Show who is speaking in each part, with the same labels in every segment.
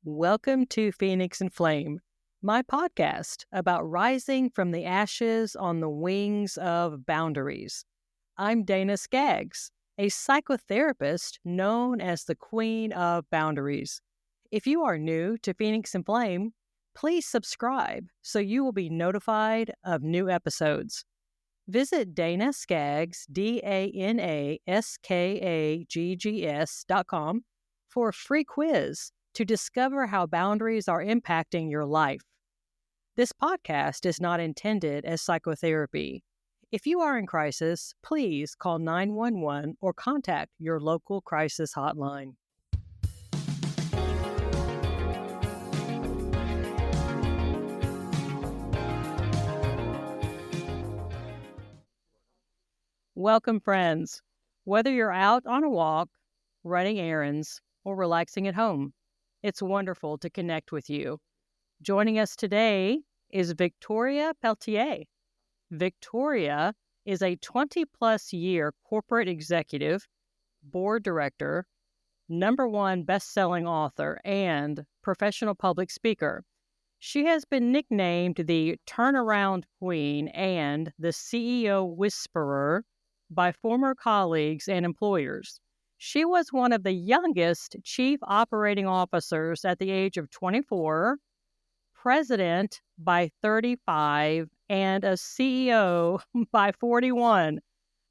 Speaker 1: Welcome to Phoenix and Flame, my podcast about rising from the ashes on the wings of boundaries. I'm Dana Skaggs, a psychotherapist known as the Queen of Boundaries. If you are new to Phoenix and Flame, please subscribe so you will be notified of new episodes. Visit Dana Skaggs, DANASKAGGS.com for a free quiz to discover how boundaries are impacting your life. This podcast is not intended as psychotherapy. If you are in crisis, please call 911 or contact your local crisis hotline. Welcome, friends. Whether you're out on a walk, running errands, or relaxing at home, it's wonderful to connect with you. Joining us today is Victoria Pelletier. Victoria is a 20-plus year corporate executive, board director, #1 best-selling author, and professional public speaker. She has been nicknamed the Turnaround Queen and the CEO Whisperer by former colleagues and employers. She was one of the youngest chief operating officers at the age of 24, president by 35, and a CEO by 41.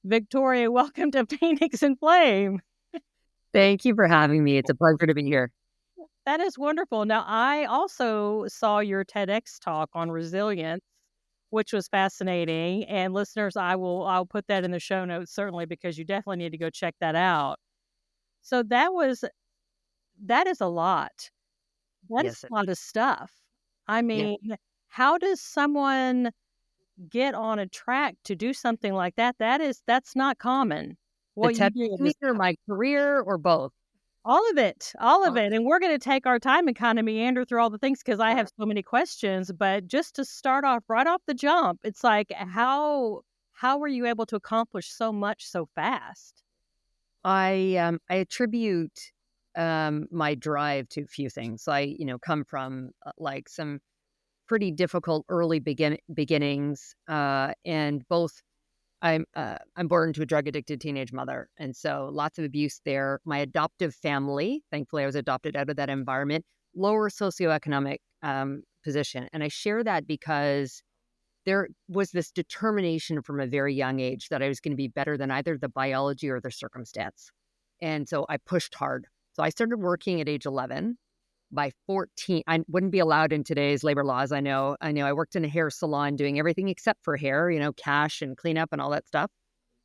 Speaker 1: Victoria, welcome to Phoenix and Flame.
Speaker 2: Thank you for having me. It's a pleasure to be here.
Speaker 1: That is wonderful. Now, I also saw your TEDx talk on resilience, which was fascinating. And listeners, I'll put that in the show notes, certainly, because you definitely need to go check that out. So that is a lot. That is
Speaker 2: Yes.
Speaker 1: a lot of stuff. I
Speaker 2: Yeah.
Speaker 1: mean, how does someone get on a track to do something like that? That's not common.
Speaker 2: The
Speaker 1: What you
Speaker 2: TED
Speaker 1: did is
Speaker 2: or my career or both.
Speaker 1: all of it, all of
Speaker 2: Oh,
Speaker 1: it. And we're going to take our time and kind of meander through all the things because I
Speaker 2: sure.
Speaker 1: have so many questions. But just to start off right off the jump, it's like how were you able to accomplish so much so fast?
Speaker 2: I attribute my drive to a few things. I come from like some pretty difficult early beginnings, and both. I'm born to a drug addicted teenage mother, and so lots of abuse there. My adoptive family, thankfully, I was adopted out of that environment. Lower socioeconomic position, and I share that because there was this determination from a very young age that I was going to be better than either the biology or the circumstance. And so I pushed hard. So I started working at age 11. By 14, I wouldn't be allowed in today's labor laws. I worked in a hair salon doing everything except for hair, cash and cleanup and all that stuff.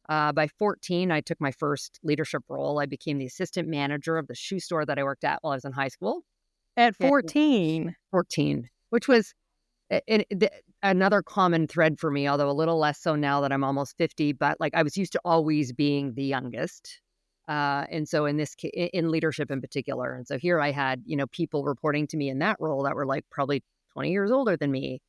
Speaker 2: By 14, I took my first leadership role. I became the assistant manager of the shoe store that I worked at while I was in high school.
Speaker 1: At
Speaker 2: At
Speaker 1: 14.
Speaker 2: 14, which was another common thread for me, although a little less so now that I'm almost 50, but like I was used to always being the youngest. And so in this in leadership in particular. And so here I had, people reporting to me in that role that were like probably 20 years older than me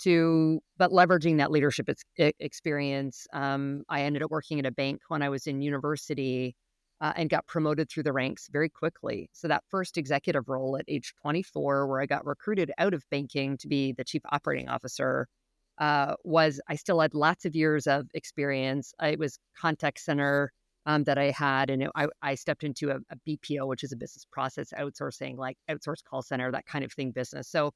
Speaker 2: but leveraging that leadership experience. I ended up working at a bank when I was in university, and got promoted through the ranks very quickly. So that first executive role at age 24, where I got recruited out of banking to be the chief operating officer, I still had lots of years of experience. It was contact center that I had, and I stepped into a BPO, which is a business process outsourcing, like outsourced call center, that kind of thing business. So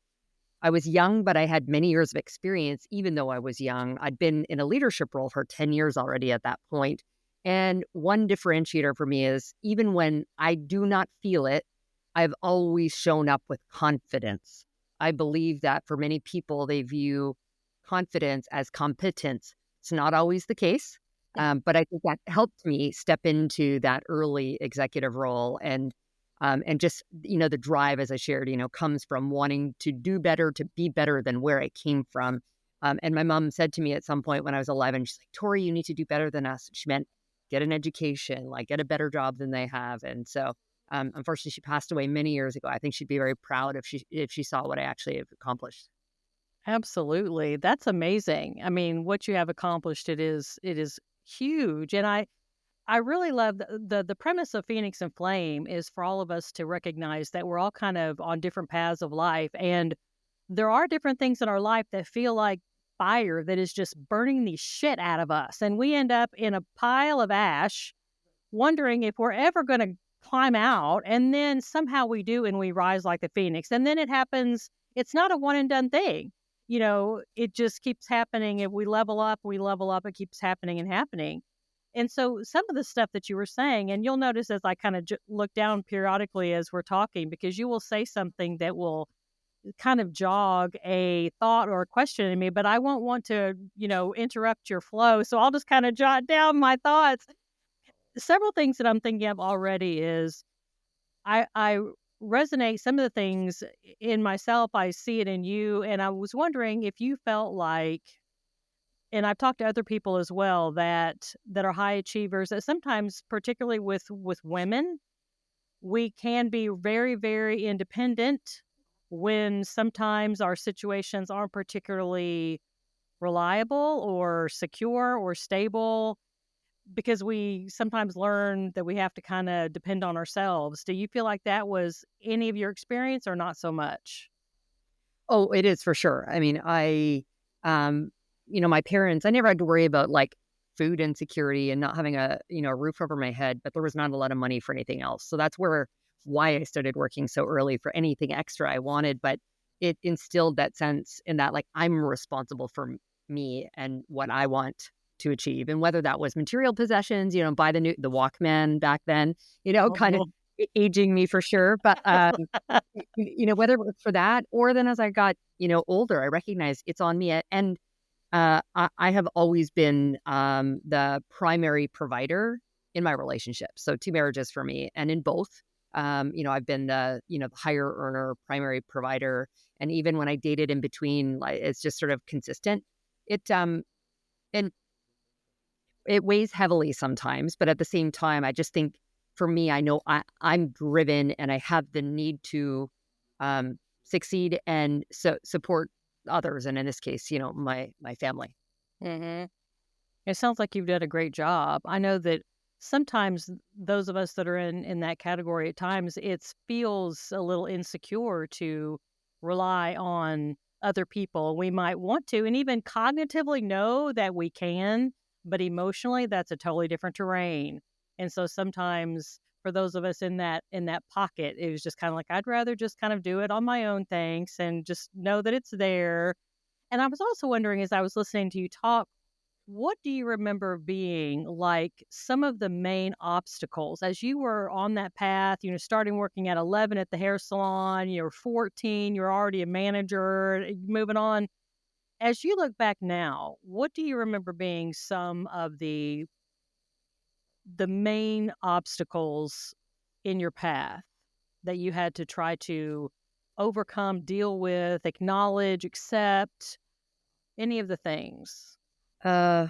Speaker 2: I was young, but I had many years of experience. Even though I was young, I'd been in a leadership role for 10 years already at that point. And one differentiator for me is even when I do not feel it, I've always shown up with confidence. I believe that for many people, they view confidence as competence. It's not always the case, but I think that helped me step into that early executive role. And just, the drive, as I shared, comes from wanting to do better, to be better than where I came from. And my mom said to me at some point when I was 11, she's like, Tori, you need to do better than us. She meant get an education, like get a better job than they have. And so, unfortunately, she passed away many years ago. I think she'd be very proud if she saw what I actually have accomplished.
Speaker 1: Absolutely. That's amazing. I mean, what you have accomplished, it is huge. And I really love the premise of Phoenix and Flame is for all of us to recognize that we're all kind of on different paths of life, and there are different things in our life that feel like fire that is just burning the shit out of us, and we end up in a pile of ash wondering if we're ever going to climb out, and then somehow we do and we rise like the phoenix, and then it happens. It's not a one and done thing. It just keeps happening. If we level up, it keeps happening and happening. And so some of the stuff that you were saying, and you'll notice as I kind of look down periodically as we're talking, because you will say something that will kind of jog a thought or a question in me, but I won't want to, interrupt your flow. So I'll just kind of jot down my thoughts. Several things that I'm thinking of already is I resonate some of the things in myself. I see it in you. And I was wondering if you felt like, and I've talked to other people as well that are high achievers, that sometimes, particularly with women, we can be very, very independent when sometimes our situations aren't particularly reliable or secure or stable, because we sometimes learn that we have to kind of depend on ourselves. Do you feel like that was any of your experience or not so much?
Speaker 2: Oh, it is for sure. I mean, um, my parents, I never had to worry about like food insecurity and not having a roof over my head, but there was not a lot of money for anything else. So that's why I started working so early for anything extra I wanted. But it instilled that sense in that like I'm responsible for me and what I want to achieve. And whether that was material possessions, buy the Walkman back then, kind of
Speaker 1: Oh,
Speaker 2: aging me for sure. But whether it was for that or then as I got, older, I recognized it's on me. And I have always been the primary provider in my relationship. So 2 marriages for me. And in both, I've been the higher earner, primary provider. And even when I dated in between, like it's just sort of consistent. And it weighs heavily sometimes, but at the same time, I just think for me, I know I'm driven and I have the need to succeed and support others, and in this case, my family.
Speaker 1: hmm it sounds like you've done a great job. I know that sometimes those of us that are in that category at times, it feels a little insecure to rely on other people. We might want to, and even cognitively know that we can, but emotionally, that's a totally different terrain. And so sometimes for those of us in that pocket, it was just kind of like I'd rather just kind of do it on my own, thanks, and just know that it's there. And I was also wondering as I was listening to you talk, what do you remember being like some of the main obstacles as you were on that path, starting working at 11 at the hair salon, you're 14, you're already a manager, moving on. As you look back now, what do you remember being some of the main obstacles in your path that you had to try to overcome, deal with, acknowledge, accept, any of the things?
Speaker 2: Uh,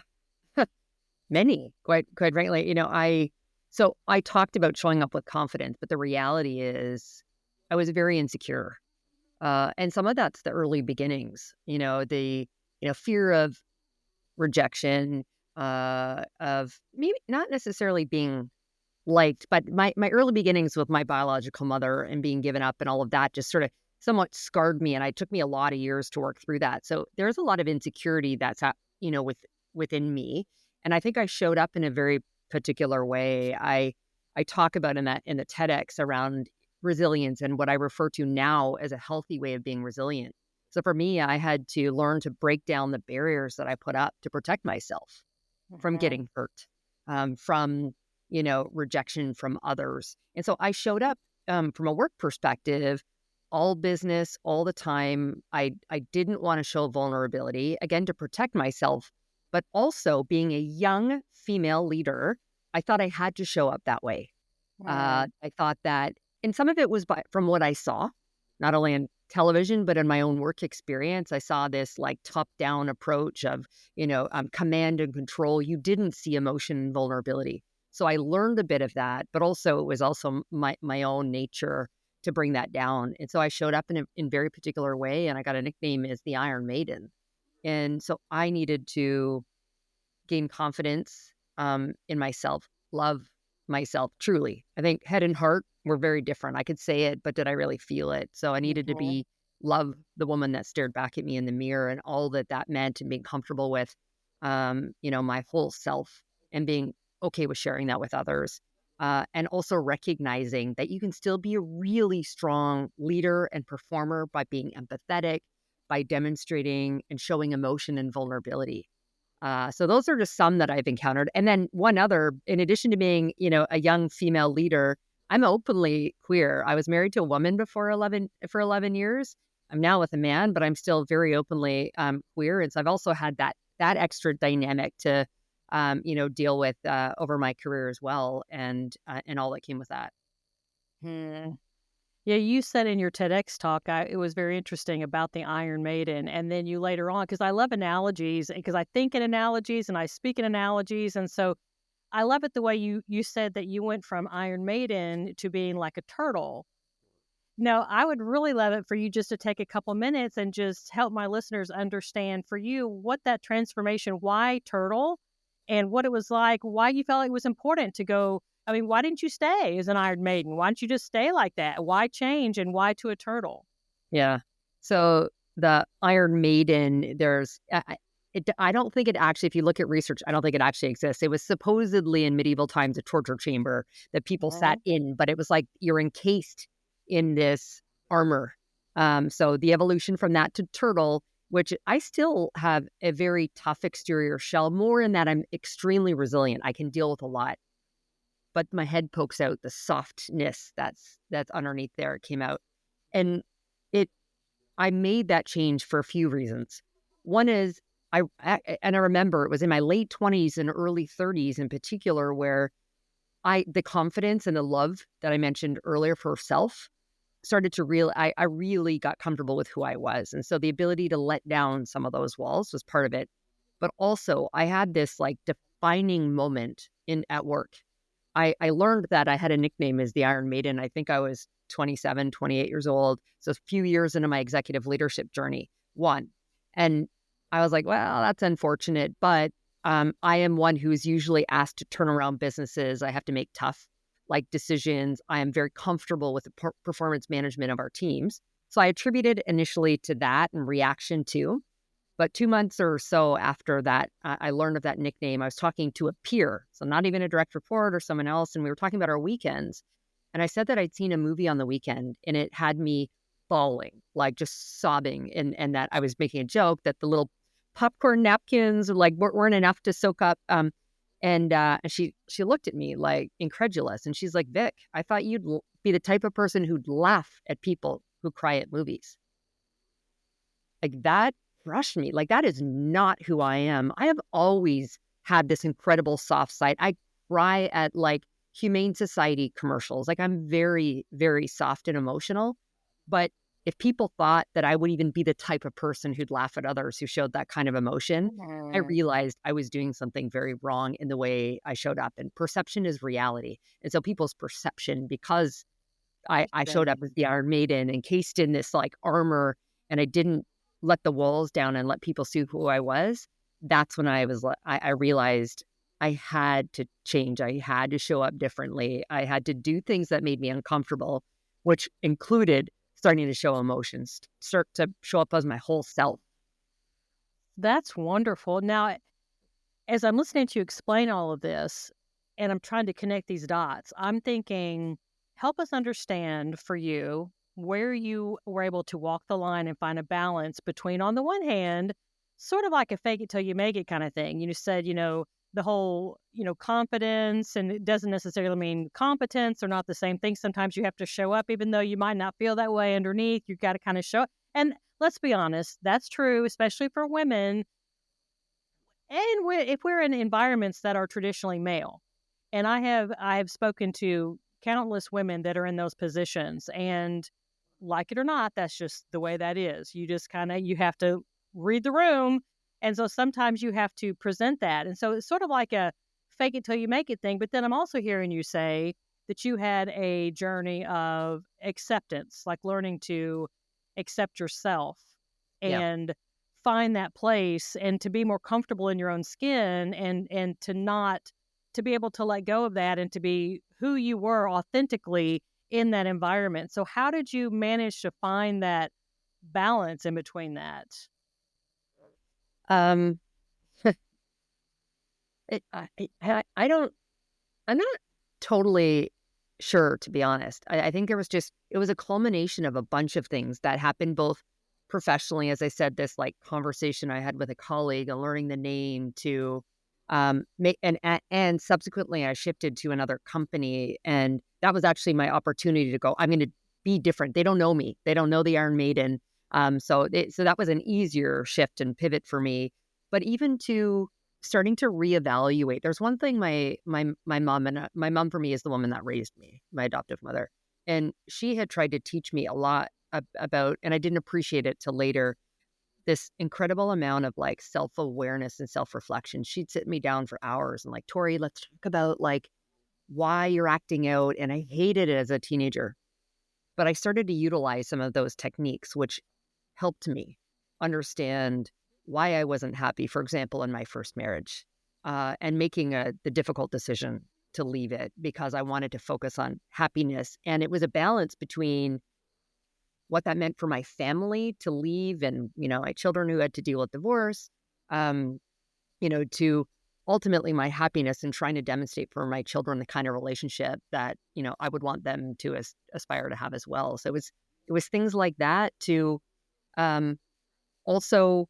Speaker 2: Many, quite frankly, I talked about showing up with confidence, but the reality is, I was very insecure, and some of that's the early beginnings. The fear of rejection, of maybe not necessarily being liked, but my early beginnings with my biological mother and being given up and all of that just sort of somewhat scarred me, and it took me a lot of years to work through that. So there's a lot of insecurity that's within me, and I think I showed up in a very particular way. I talk about in the TEDx around resilience and what I refer to now as a healthy way of being resilient. So for me, I had to learn to break down the barriers that I put up to protect myself from
Speaker 1: Mhm.
Speaker 2: getting hurt, from rejection from others. And so I showed up from a work perspective, all business, all the time. I didn't want to show vulnerability, again, to protect myself, but also being a young female leader, I thought I had to show up that way.
Speaker 1: Mm.
Speaker 2: I thought that, and some of it was from what I saw, not only in television, but in my own work experience. I saw this like top down approach of, command and control. You didn't see emotion and vulnerability. So I learned a bit of that, but also it was also my own nature to bring that down. And so I showed up in very particular way, and I got a nickname as the Iron Maiden. And so I needed to gain confidence in myself. love myself truly. I think head and heart were very different. I could say it, but did I really feel it? So I needed to
Speaker 1: Mhm.
Speaker 2: be love the woman that stared back at me in the mirror and all that that meant and being comfortable with, my whole self and being okay with sharing that with others. And also recognizing that you can still be a really strong leader and performer by being empathetic, by demonstrating and showing emotion and vulnerability. So those are just some that I've encountered. And then one other, in addition to being, a young female leader, I'm openly queer. I was married to a woman before 11 years. I'm now with a man, but I'm still very openly queer. And so I've also had that extra dynamic to deal with over my career as well, and all that came with that.
Speaker 1: Hmm. Yeah, you said in your TEDx talk, it was very interesting about the Iron Maiden, and then you later on, because I love analogies, because I think in analogies and I speak in analogies, and so I love it the way you said that you went from Iron Maiden to being like a turtle. No, I would really love it for you just to take a couple minutes and just help my listeners understand for you what that transformation, why turtle, and what it was like, why you felt it was important to go. I mean, why didn't you stay as an Iron Maiden? Why didn't you just stay like that? Why change and why to a turtle?
Speaker 2: Yeah. So the Iron Maiden, I don't think it actually, if you look at research, I don't think it actually exists. It was supposedly in medieval times a torture chamber that people sat
Speaker 1: Mhm.
Speaker 2: in, but it was like you're encased in this armor. So the evolution from that to turtle, which I still have a very tough exterior shell, more in that I'm extremely resilient. I can deal with a lot, but my head pokes out the softness that's underneath there. It came out. And it I made that change for a few reasons. One is and I remember it was in my late 20s and early 30s in particular where the confidence and the love that I mentioned earlier for self started to I really got comfortable with who I was. And so the ability to let down some of those walls was part of it. But also I had this like defining moment in at work. I learned that I had a nickname as the Iron Maiden. I think I was 27, 28 years old. So a few years into my executive leadership journey, one. And I was like, well, that's unfortunate, but I am one who is usually asked to turn around businesses. I have to make tough like decisions. I am very comfortable with the performance management of our teams. So I attributed initially to that and reaction to. But 2 months or so after that, I learned of that nickname. I was talking to a peer, so not even a direct report or someone else, and we were talking about our weekends. And I said that I'd seen a movie on the weekend, and it had me bawling, like just sobbing, and that I was making a joke that the little popcorn napkins like weren't enough to soak up. And she looked at me like incredulous, and she's like, "Vic, I thought you'd be the type of person who'd laugh at people who cry at movies." Like, that crushed me. Like, that is not who I am. I have always had this incredible soft side. I cry at, like, Humane Society commercials. Like, I'm very, very soft and emotional. But if people thought that I would even be the type of person who'd laugh at others who showed that kind of emotion, I
Speaker 1: Mhm.
Speaker 2: realized I was doing something very wrong in the way I showed up. And perception is reality. And so people's perception, because I showed up
Speaker 1: Interesting.
Speaker 2: as the Iron Maiden encased in this, like, armor, and I didn't let the walls down and let people see who I was. That's when I realized I had to change. I had to show up differently. I had to do things that made me uncomfortable, which included starting to show emotions, start to show up as my whole self.
Speaker 1: That's wonderful. Now, as I'm listening to you explain all of this and I'm trying to connect these dots, I'm thinking, help us understand for you where you were able to walk the line and find a balance between, on the one hand, sort of like a fake it till you make it kind of thing. You said, the whole, confidence, and it doesn't necessarily mean competence. They're not the same thing. Sometimes you have to show up, even though you might not feel that way underneath. You've got to kind of show up. And let's be honest, that's true, especially for women and if we're in environments that are traditionally male. And I have spoken to countless women that are in those positions, and like it or not, that's just the way that is. You just kind of you have to read the room, and so sometimes you have to present that. And so it's sort of like a fake it till you make it thing. But then I'm also hearing you say that you had a journey of acceptance, like learning to accept yourself
Speaker 2: Yeah.
Speaker 1: and find that place and to be more comfortable in your own skin and to not to be able to let go of that and to be who you were authentically in that environment. So how did you manage to find that balance in between that?
Speaker 2: Um, I don't, I'm not totally sure, to be honest. I think it was a culmination of a bunch of things that happened both professionally, as I said, this like conversation I had with a colleague and learning the name to make and subsequently I shifted to another company, and that was actually my opportunity to go, I'm going to be different. They don't know me. They don't know the Iron Maiden. So that was an easier shift and pivot for me. But even to starting to reevaluate. There's one thing my mom and my mom for me is the woman that raised me, my adoptive mother, and she had tried to teach me a lot about, and I didn't appreciate it till later. This incredible amount of like self awareness and self reflection. She'd sit me down for hours and like, Tori, let's talk about like why you're acting out. And I hated it as a teenager, but I started to utilize some of those techniques, which helped me understand why I wasn't happy, for example, in my first marriage, and making the difficult decision to leave it because I wanted to focus on happiness. And it was a balance between what that meant for my family to leave and, my children who had to deal with divorce, um, to ultimately my happiness and trying to demonstrate for my children the kind of relationship that, I would want them to aspire to have as well. So it was things like that to, um, also,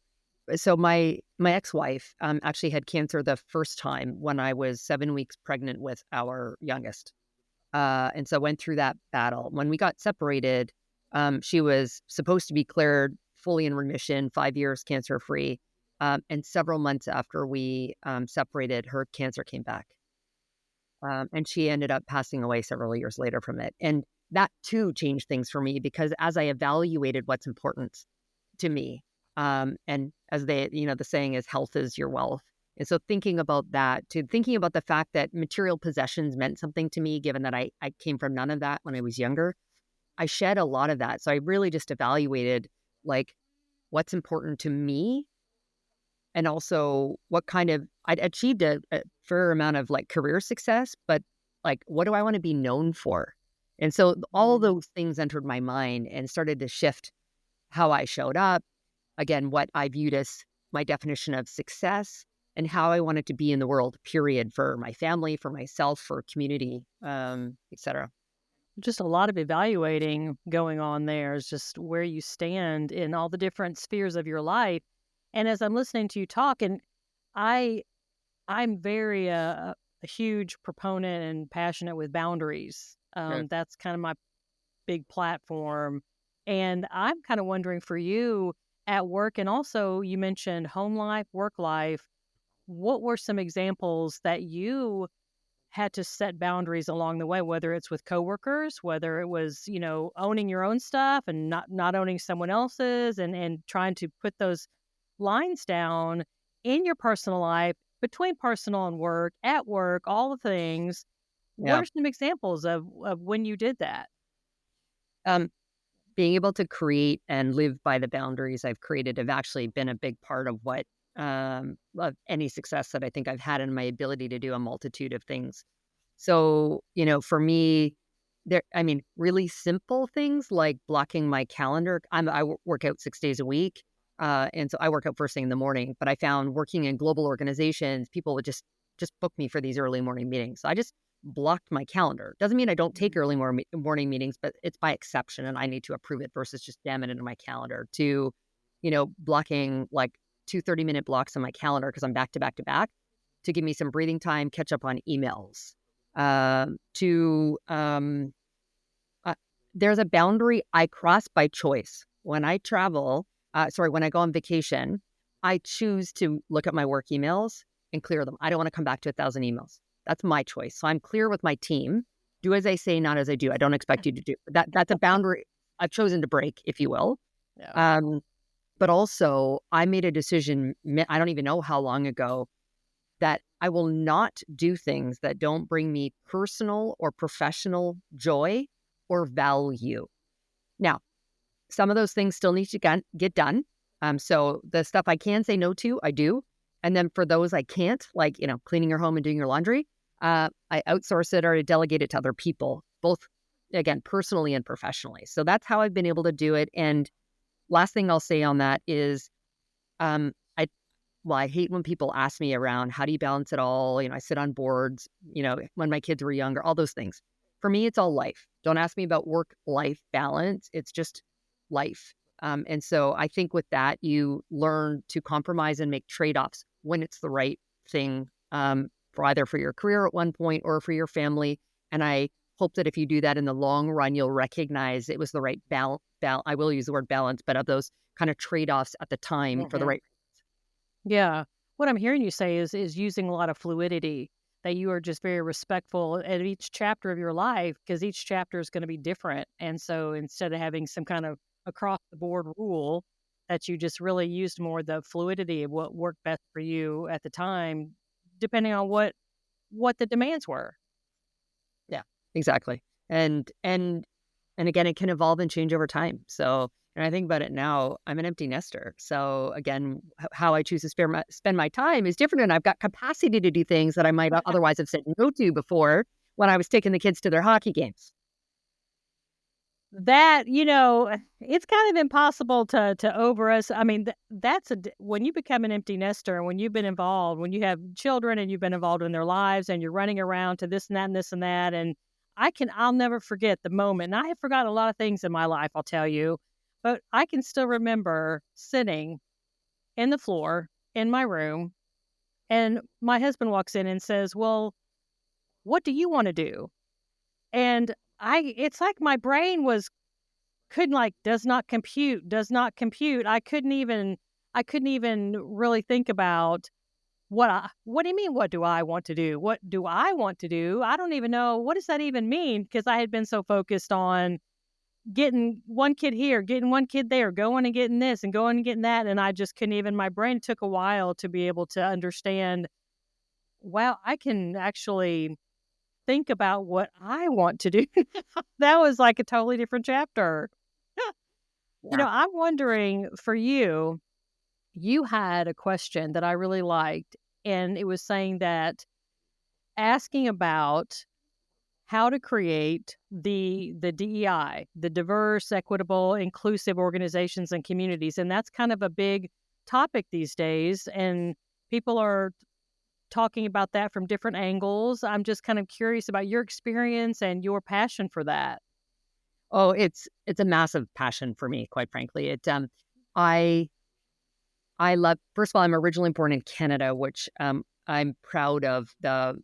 Speaker 2: so my ex-wife, actually had cancer the first time when I was 7 weeks pregnant with our youngest. And so went through that battle. When we got separated, she was supposed to be cleared fully in remission, 5 years cancer-free. And several months after we, separated, her cancer came back. And she ended up passing away several years later from it. And that too changed things for me because as I evaluated what's important to me, and as the saying is health is your wealth. And so thinking about that, to thinking about the fact that material possessions meant something to me, given that I came from none of that when I was younger, I shed a lot of that. So I really just evaluated like what's important to me and also what kind of I'd achieved a fair amount of like career success, but like what do I want to be known for? And so all
Speaker 1: Mhm.
Speaker 2: those things entered my mind and started to shift how I showed up, again, what I viewed as my definition of success and how I wanted to be in the world, period, for my family, for myself, for community, et cetera.
Speaker 1: Just a lot of evaluating going on there is just where you stand in all the different spheres of your life. And as I'm listening to you talk, and I I'm very a huge proponent and passionate with boundaries.
Speaker 2: Yeah.
Speaker 1: That's kind of my big platform. And I'm kind of wondering for you at work, and also you mentioned home life, work life. What were some examples that you had to set boundaries along the way, whether it's with coworkers, whether it was, owning your own stuff and not owning someone else's, and trying to put those lines down in your personal life, between personal and work, at work, all the things. What
Speaker 2: Yeah.
Speaker 1: are some examples of when you did that?
Speaker 2: Um, Being able to create and live by the boundaries I've created have actually been a big part of what of any success that I think I've had in my ability to do a multitude of things. So, for me, really simple things like blocking my calendar. Work out 6 days a week. And so I work out first thing in the morning, but I found working in global organizations, people would just book me for these early morning meetings. So I just blocked my calendar. Doesn't mean I don't take
Speaker 1: Mhm.
Speaker 2: early morning meetings, but it's by exception and I need to approve it versus just jam it into my calendar to, blocking like 2 30-minute blocks on my calendar because I'm back to back to back to give me some breathing time, catch up on emails. To uh, There's a boundary I cross by choice. When I travel, when I go on vacation, I choose to look at my work emails and clear them. I don't want to come back to 1,000 emails. That's my choice. So I'm clear with my team. Do as I say, not as I do. I don't expect you to do that. That's a boundary I've chosen to break, if you will.
Speaker 1: Yeah.
Speaker 2: Um, but also, I made a decision. I don't even know how long ago that I will not do things that don't bring me personal or professional joy or value. Now, some of those things still need to get done. So the stuff I can say no to, I do. And then for those I can't, like, cleaning your home and doing your laundry, I outsource it or I delegate it to other people, both, again, personally and professionally. So that's how I've been able to do it. And last thing I'll say on that is, um, I well, I hate when people ask me around, how do you balance it all? I sit on boards, when my kids were younger, all those things. For me, it's all life. Don't ask me about work-life balance. It's just life. And so I think with that, you learn to compromise and make trade-offs when it's the right thing, for either for your career at one point or for your family. And I hope that if you do that in the long run, you'll recognize it was the right balance. I will use the word balance, but of those kind of trade-offs at the time for the
Speaker 1: Mhm.
Speaker 2: right.
Speaker 1: Yeah. What I'm hearing you say is using a lot of fluidity, that you are just very respectful at each chapter of your life because each chapter is going to be different. And so instead of having some kind of across the board rule, that you just really used more the fluidity of what worked best for you at the time, depending on what the demands were.
Speaker 2: Yeah, exactly. And again, it can evolve and change over time. So, and I think about it now, I'm an empty nester. So again, how I choose to spend my time is different, and I've got capacity to do things that I might otherwise have said no to before when I was taking the kids to their hockey games.
Speaker 1: That, it's kind of impossible to over us. I mean, that's when you become an empty nester and when you've been involved, when you have children and you've been involved in their lives and you're running around to this and that and this and that. And I'll never forget the moment. And I have forgotten a lot of things in my life, I'll tell you, but I can still remember sitting in the floor in my room and my husband walks in and says, "Well, what do you want to do?" And it's like my brain couldn't, like, does not compute. I couldn't even really think about what do you mean, what do I want to do? What do I want to do? I don't even know, what does that even mean? Because I had been so focused on getting one kid here, getting one kid there, going and getting this and going and getting that, and I just couldn't even my brain took a while to be able to understand, wow, I can actually think about what I want to do. That was like a totally different chapter.
Speaker 2: Yeah.
Speaker 1: I'm wondering for you, you had a question that I really liked, and it was saying that asking about how to create the DEI, the diverse, equitable, inclusive organizations and communities, and that's kind of a big topic these days, and people are talking about that from different angles. I'm just kind of curious about your experience and your passion for that.
Speaker 2: Oh, it's a massive passion for me, quite frankly. I I love. First of all, I'm originally born in Canada, which I'm proud of the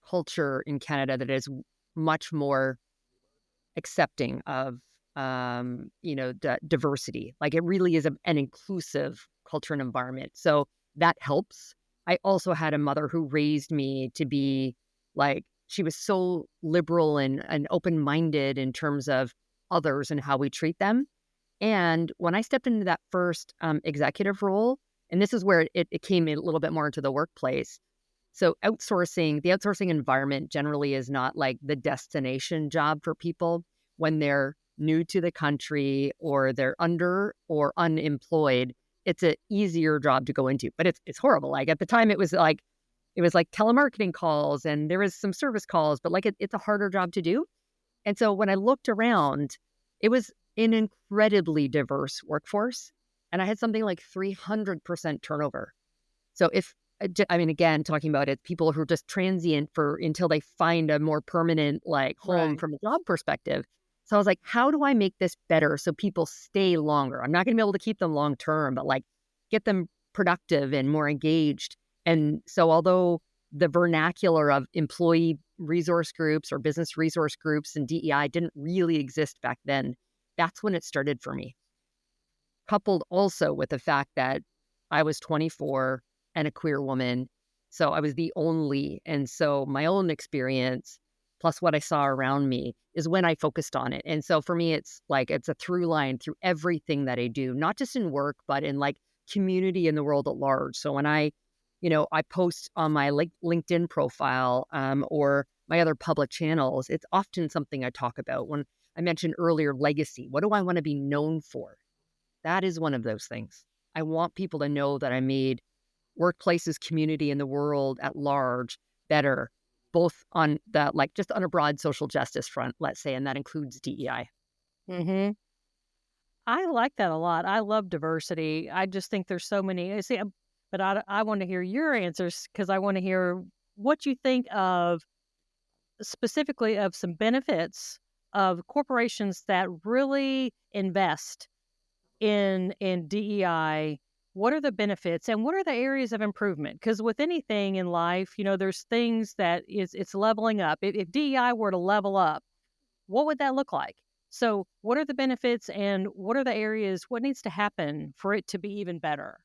Speaker 2: culture in Canada that is much more accepting of diversity. Like it really is an inclusive culture and environment. So that helps. I also had a mother who raised me to be like she was so liberal and open-minded in terms of others and how we treat them. And when I stepped into that first executive role, and this is where it came a little bit more into the workplace. So the outsourcing environment generally is not like the destination job for people when they're new to the country or they're under or unemployed. It's an easier job to go into, but it's horrible. Like at the time, it was like telemarketing calls and there was some service calls, but like it's a harder job to do. And so when I looked around, it was an incredibly diverse workforce, and I had something like 300% turnover. So I mean, again, talking about it, people who are just transient for until they find a more permanent like home
Speaker 1: Right.
Speaker 2: from a job perspective. So I was like, how do I make this better so people stay longer? I'm not going to be able to keep them long term, but like get them productive and more engaged. And so, although the vernacular of employee resource groups or business resource groups and DEI didn't really exist back then, that's when it started for me, coupled also with the fact that I was 24 and a queer woman. So I was the only. And so my own experience plus what I saw around me is when I focused on it. And so for me, it's like it's a through line through everything that I do, not just in work, but in like community in the world at large. So when I post on my LinkedIn profile or my other public channels, it's often something I talk about. When I mentioned earlier legacy, what do I want to be known for? That is one of those things. I want people to know that I made workplaces, community, and the world at large better. both on the, like, just on a broad social justice front, let's say, and that includes DEI.
Speaker 1: Mm-hmm. I like that a lot. I love diversity. I just think there's so many. But I want to hear your answers because I want to hear what you think of specifically of some benefits of corporations that really invest in DEI. What are the benefits and what are the areas of improvement? Because with anything in life, there's things that it's leveling up. If DEI were to level up, what would that look like? So, what are the benefits and what are the areas? What needs to happen for it to be even better?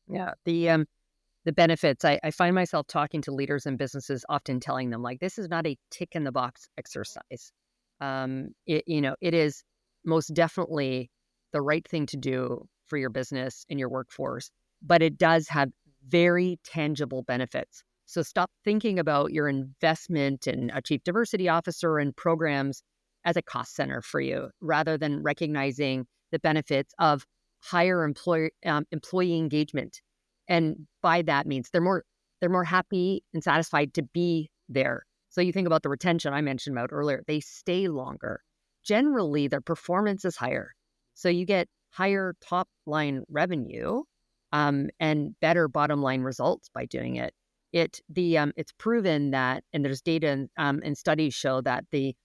Speaker 2: Yeah. The benefits, I find myself talking to leaders in businesses, often telling them, like, this is not a tick in the box exercise. It is most definitely the right thing to do for your business and your workforce, but it does have very tangible benefits. So stop thinking about your investment in a chief diversity officer and programs as a cost center for you, rather than recognizing the benefits of higher employee engagement. And by that means they're more happy and satisfied to be there. So you think about the retention I mentioned about earlier, they stay longer. Generally, their performance is higher. So you get higher top line revenue, and better bottom line results by doing it. It's proven that, and there's data and studies show that the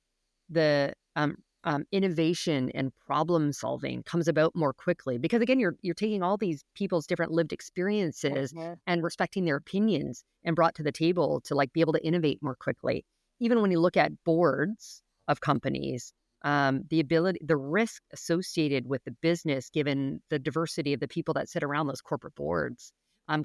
Speaker 2: innovation and problem solving comes about more quickly, because again, you're taking all these people's different lived experiences
Speaker 1: Mhm.
Speaker 2: and respecting their opinions and brought to the table to, like, be able to innovate more quickly. Even when you look at boards of companies, the risk associated with the business, given the diversity of the people that sit around those corporate boards,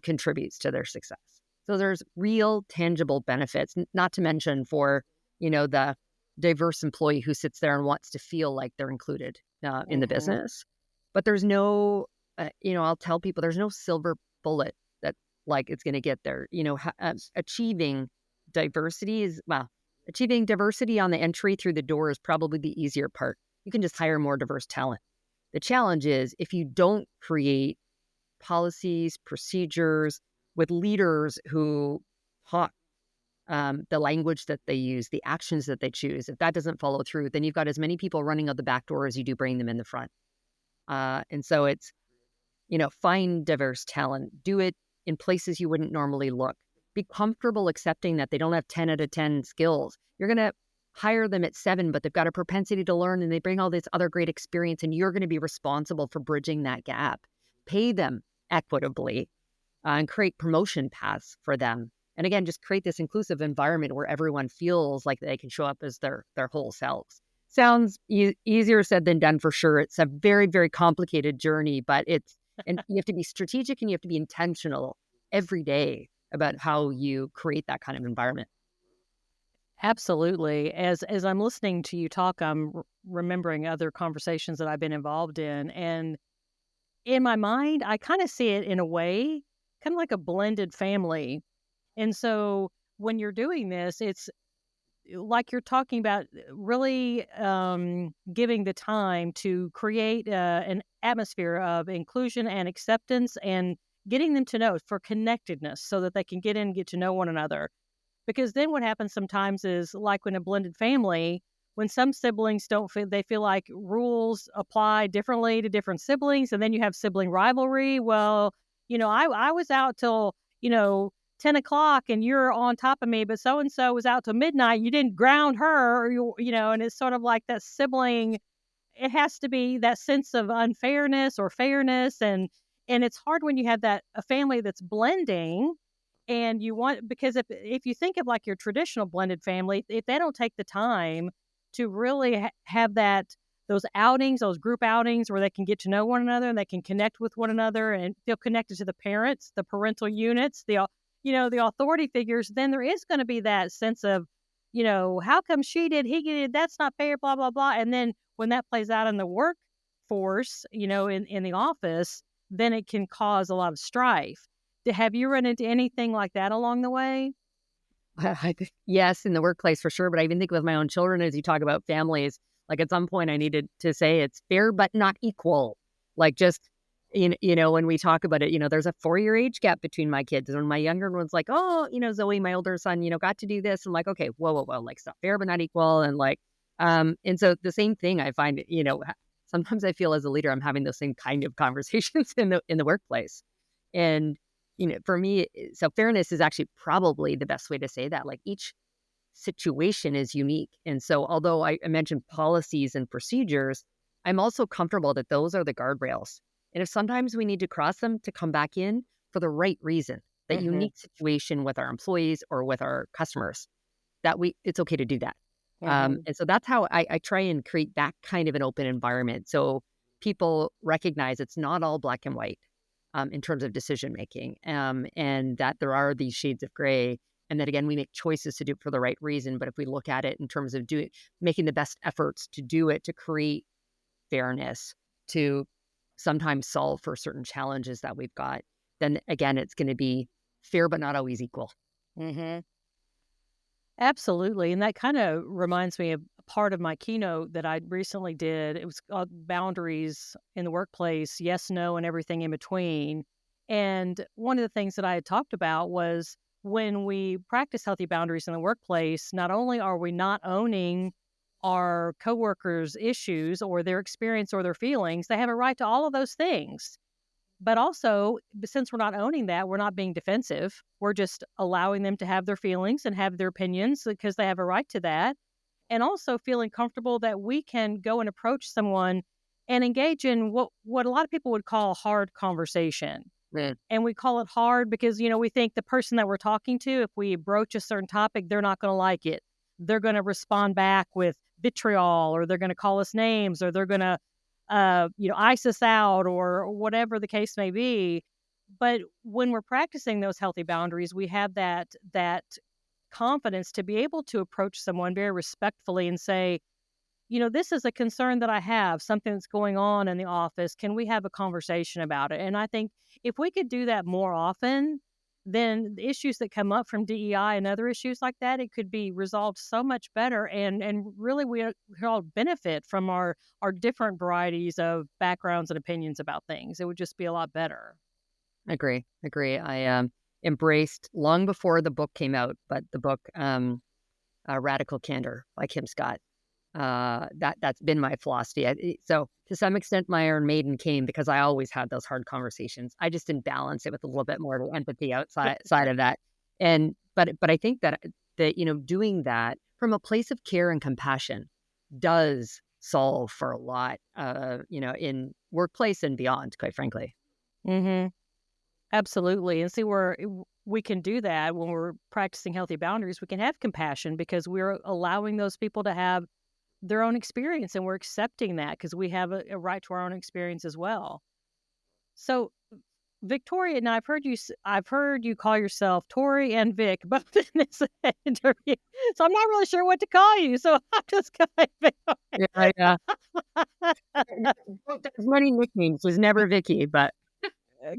Speaker 2: contributes to their success. So there's real tangible benefits, not to mention for, the diverse employee who sits there and wants to feel like they're included in the
Speaker 1: Mhm.
Speaker 2: business. But there's no, I'll tell people there's no silver bullet that, like, it's going to get there. Achieving diversity is, well, achieving diversity on the entry through the door is probably the easier part. You can just hire more diverse talent. The challenge is if you don't create policies, procedures with leaders who talk the language that they use, the actions that they choose. If that doesn't follow through, then you've got as many people running out the back door as you do bringing them in the front. And so it's, find diverse talent, do it in places you wouldn't normally look. Be comfortable accepting that they don't have 10 out of 10 skills. You're going to hire them at 7, but they've got a propensity to learn and they bring all this other great experience, and you're going to be responsible for bridging that gap. Pay them equitably, and create promotion paths for them. And again, just create this inclusive environment where everyone feels like they can show up as their whole selves. Sounds easier said than done, for sure. It's a very, very complicated journey, but and you have to be strategic and you have to be intentional every day about how you create that kind of environment.
Speaker 1: Absolutely. As I'm listening to you talk, I'm remembering other conversations that I've been involved in, and in my mind, I kind of see it in a way, kind of like a blended family. And so when you're doing this, it's like you're talking about really giving the time to create an atmosphere of inclusion and acceptance and getting them to know for connectedness so that they can get in and get to know one another. Because then what happens sometimes is like when a blended family, when some siblings don't feel, they feel like rules apply differently to different siblings, and then you have sibling rivalry. Well, I was out till, 10 o'clock and you're on top of me, but so and so was out till midnight. You didn't ground her, or and it's sort of like that sibling. It has to be that sense of unfairness or fairness, and it's hard when you have that a family that's blending and you want, because if you think of like your traditional blended family, if they don't take the time to really have those outings, those group outings where they can get to know one another and they can connect with one another and feel connected to the parents, the parental units, the authority figures, then there is going to be that sense of, how come she did, he did, that's not fair, blah blah blah. And then when that plays out in the workforce, in the office, then it can cause a lot of strife. Have you run into anything like that along the way?
Speaker 2: I think, yes, in the workplace for sure. But I even think with my own children, as you talk about families, like, at some point I needed to say it's fair, but not equal. Like, just When we talk about it, there's a 4-year age gap between my kids. And when my younger one's like, oh, Zoe, my older son, got to do this. I'm like, okay, whoa, whoa, whoa, like, it's not fair, but not equal. And like, and so the same thing I find, sometimes I feel as a leader, I'm having those same kind of conversations in the workplace. And, for me, so fairness is actually probably the best way to say that. Like, each situation is unique. And so although I mentioned policies and procedures, I'm also comfortable that those are the guardrails. And if sometimes we need to cross them to come back in for the right reason, that
Speaker 1: Mm-hmm.
Speaker 2: unique situation with our employees or with our customers, it's okay to do that.
Speaker 1: Mm-hmm.
Speaker 2: And so that's how I try and create that kind of an open environment. So people recognize it's not all black and white in terms of decision making, and that there are these shades of gray. And that again, we make choices to do it for the right reason. But if we look at it in terms of making the best efforts to do it, to create fairness, to sometimes solve for certain challenges that we've got, then again, it's going to be fair, but not always equal.
Speaker 1: Mm-hmm. Absolutely. And that kind of reminds me of a part of my keynote that I recently did. It was called Boundaries in the Workplace, Yes, No, and Everything in Between. And one of the things that I had talked about was when we practice healthy boundaries in the workplace, not only are we not owning our coworkers' issues or their experience or their feelings, they have a right to all of those things. But also, since we're not owning that, we're not being defensive. We're just allowing them to have their feelings and have their opinions because they have a right to that. And also feeling comfortable that we can go and approach someone and engage in what a lot of people would call hard conversation.
Speaker 2: Yeah.
Speaker 1: And we call it hard because, we think the person that we're talking to, if we broach a certain topic, they're not going to like it. They're going to respond back with vitriol, or they're going to call us names, or they're going to, ice us out, or whatever the case may be. But when we're practicing those healthy boundaries, we have that confidence to be able to approach someone very respectfully and say, this is a concern that I have, something that's going on in the office. Can we have a conversation about it? And I think if we could do that more often, then the issues that come up from DEI and other issues like that, it could be resolved so much better. And really, we all benefit from our different varieties of backgrounds and opinions about things. It would just be a lot better.
Speaker 2: Agree. I embraced long before the book came out, but the book Radical Candor by Kim Scott. That's been my philosophy. So to some extent, my Iron Maiden came because I always had those hard conversations. I just didn't balance it with a little bit more of empathy outside side of that. And but I think that doing that from a place of care and compassion does solve for a lot, in workplace and beyond. Quite frankly.
Speaker 1: Mm-hmm. Absolutely. And see where we can do that when we're practicing healthy boundaries. We can have compassion because we're allowing those people to have their own experience, and we're accepting that because we have a right to our own experience as well. So, Victoria, and I've heard you call yourself Tori and Vic both in this interview. So I'm not really sure what to call you. So I'm just going
Speaker 2: Yeah, yeah. There's many nicknames. Was never Vicky, but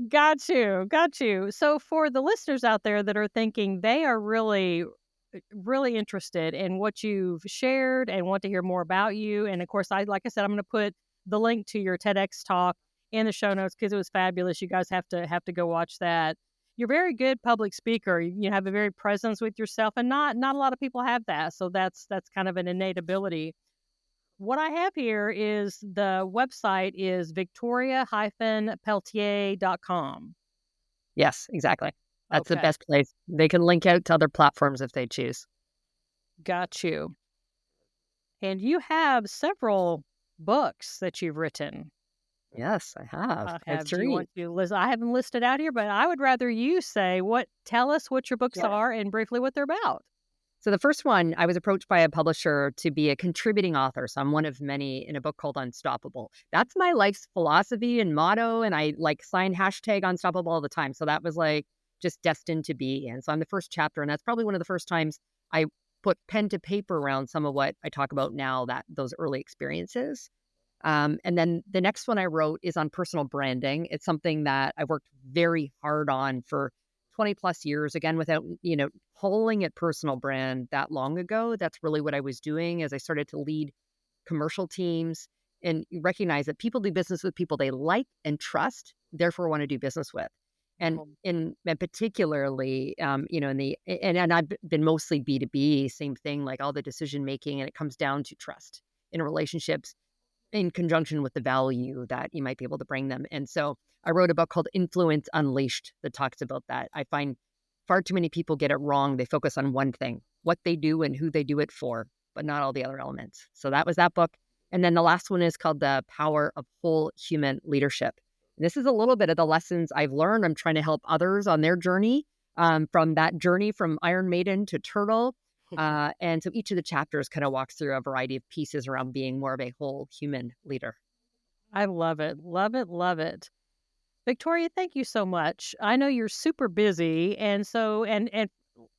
Speaker 1: got you, got you. So for the listeners out there that are thinking they are really interested in what you've shared and want to hear more about you. And of course, like I said, I'm going to put the link to your TEDx talk in the show notes because it was fabulous. You guys have to go watch that. You're a very good public speaker. You have a very presence with yourself, and not a lot of people have that. So that's kind of an innate ability. What I have here is the website is victoria-pelletier.com.
Speaker 2: yes, exactly. That's the
Speaker 1: Okay,
Speaker 2: best place. They can link out to other platforms if they choose.
Speaker 1: got you. And you have several books that you've written.
Speaker 2: Yes, I have. I have
Speaker 1: Do you
Speaker 2: three.
Speaker 1: want to list? I haven't listed out here, but I would rather you say tell us what your books
Speaker 2: Yeah.
Speaker 1: are and briefly what they're about.
Speaker 2: So the first one, I was approached by a publisher to be a contributing author. So I'm one of many in a book called Unstoppable. That's my life's philosophy and motto. And I like sign hashtag Unstoppable all the time. So that was like just destined to be. And so I'm the first chapter. And that's probably one of the first times I put pen to paper around some of what I talk about now, that those early experiences. And then the next one I wrote is on personal branding. It's something that I worked very hard on for 20 plus years, again, without, calling it personal brand that long ago. That's really what I was doing as I started to lead commercial teams and recognize that people do business with people they like and trust. therefore want to do business with. And
Speaker 1: Mhm.
Speaker 2: and particularly, in the and I've been mostly B2B, same thing, like all the decision making, and it comes down to trust in relationships in conjunction with the value that you might be able to bring them. And so I wrote a book called Influence Unleashed that talks about that. I find far too many people get it wrong. They focus on one thing, what they do and who they do it for, but not all the other elements. So that was that book. And then the last one is called The Power of Whole Human Leadership. And this is a little bit of the lessons I've learned. I'm trying to help others on their journey, from that journey from Iron Maiden to Turtle. And so each of the chapters kind of walks through a variety of pieces around being more of a whole human leader.
Speaker 1: I love it. Love it. Love it. Victoria, thank you so much. I know you're super busy. And so, and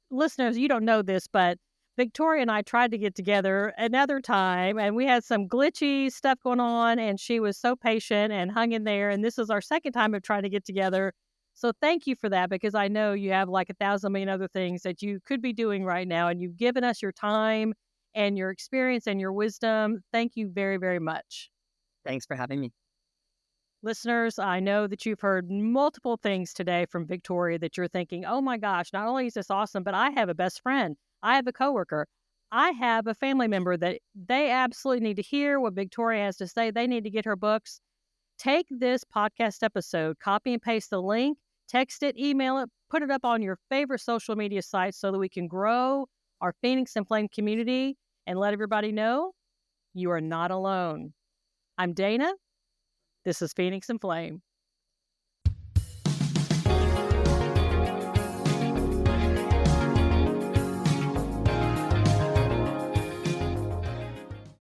Speaker 1: listeners, you don't know this, but Victoria and I tried to get together another time and we had some glitchy stuff going on and she was so patient and hung in there. And this is our second time of trying to get together. So thank you for that because I know you have like 1,000 million other things that you could be doing right now and you've given us your time and your experience and your wisdom. Thank you very, very much.
Speaker 2: Thanks for having me.
Speaker 1: Listeners, I know that you've heard multiple things today from Victoria that you're thinking, oh my gosh, not only is this awesome, but I have a best friend. I have a coworker. I have a family member that they absolutely need to hear what Victoria has to say. They need to get her books. Take this podcast episode, copy and paste the link, text it, email it, put it up on your favorite social media sites so that we can grow our Phoenix and Flame community and let everybody know you are not alone. I'm Dana. This is Phoenix and Flame.